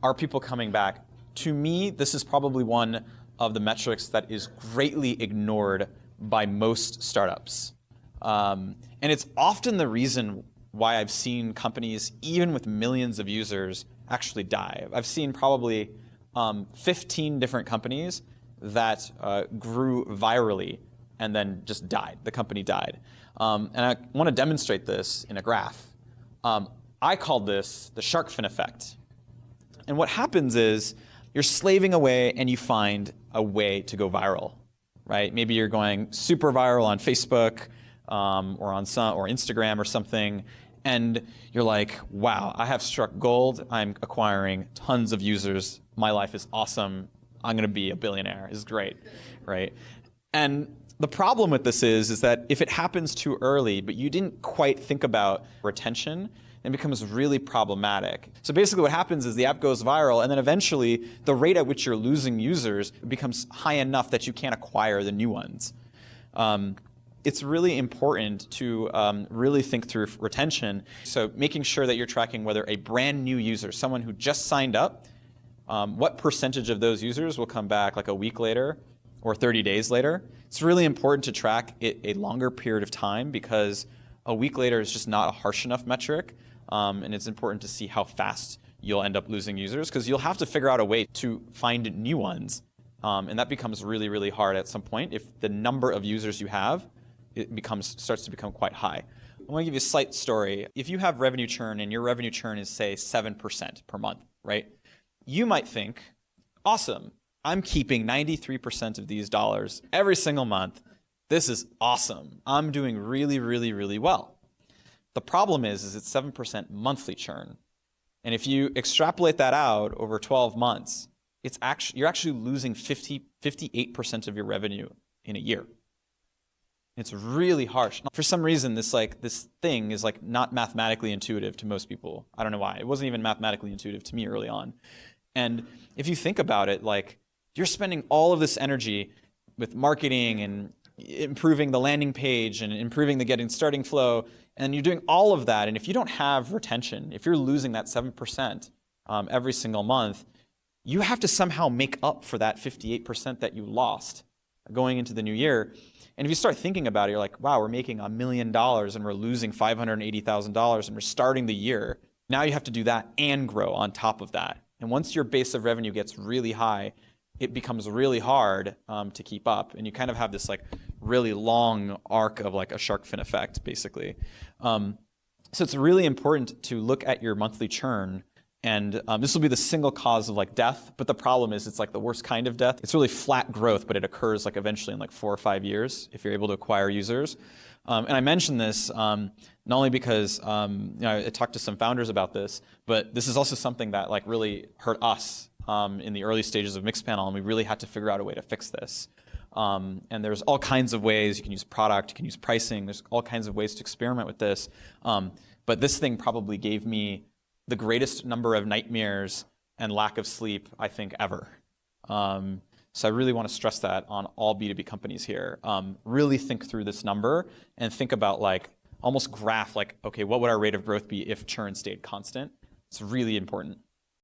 are people coming back? To me, this is probably one of the metrics that is greatly ignored by most startups. And it's often the reason why I've seen companies, even with millions of users, actually die. I've seen probably 15 different companies that grew virally and then just died. The company died. And I want to demonstrate this in a graph. I called this the shark fin effect. And what happens is you're slaving away and you find a way to go viral, right? Maybe you're going super viral on Facebook or Instagram or something, and you're like, wow, I have struck gold. I'm acquiring tons of users. My life is awesome. I'm going to be a billionaire. It's great, right? And the problem with this is that if it happens too early, but you didn't quite think about retention, it becomes really problematic. So basically what happens is the app goes viral, and then eventually the rate at which you're losing users becomes high enough that you can't acquire the new ones. It's really important to really think through retention. So making sure that you're tracking whether a brand new user, someone who just signed up, what percentage of those users will come back like a week later or 30 days later. It's really important to track it a longer period of time because a week later is just not a harsh enough metric. And it's important to see how fast you'll end up losing users because you'll have to figure out a way to find new ones. And that becomes really, really hard at some point if the number of users you have starts to become quite high. I want to give you a slight story. If you have revenue churn and your revenue churn is, say, 7% per month, right? You might think, awesome, I'm keeping 93% of these dollars every single month. This is awesome. I'm doing really, really, really well. The problem is it's 7% monthly churn. And if you extrapolate that out over 12 months, you're actually losing 58% of your revenue in a year. It's really harsh. For some reason, this thing is not mathematically intuitive to most people. I don't know why. It wasn't even mathematically intuitive to me early on. And if you think about it, you're spending all of this energy with marketing and improving the landing page and improving the getting starting flow, and you're doing all of that. And if you don't have retention, if you're losing that 7% every single month, you have to somehow make up for that 58% that you lost going into the new year. And if you start thinking about it, you're like, wow, we're making $1 million and we're losing $580,000 and we're starting the year. Now you have to do that and grow on top of that. And once your base of revenue gets really high, it becomes really hard to keep up. And you kind of have this really long arc of a shark fin effect, basically. So it's really important to look at your monthly churn. And this will be the single cause of death, but the problem is it's the worst kind of death. It's really flat growth, but it occurs eventually in 4 or 5 years if you're able to acquire users. And I mention this not only because I talked to some founders about this, but this is also something that really hurt us in the early stages of Mixpanel, and we really had to figure out a way to fix this. And there's all kinds of ways. You can use product, you can use pricing. There's all kinds of ways to experiment with this. But this thing probably gave me the greatest number of nightmares and lack of sleep, I think, ever. So I really want to stress that on all B2B companies here. Really think through this number and think about almost graph okay, what would our rate of growth be if churn stayed constant? It's really important.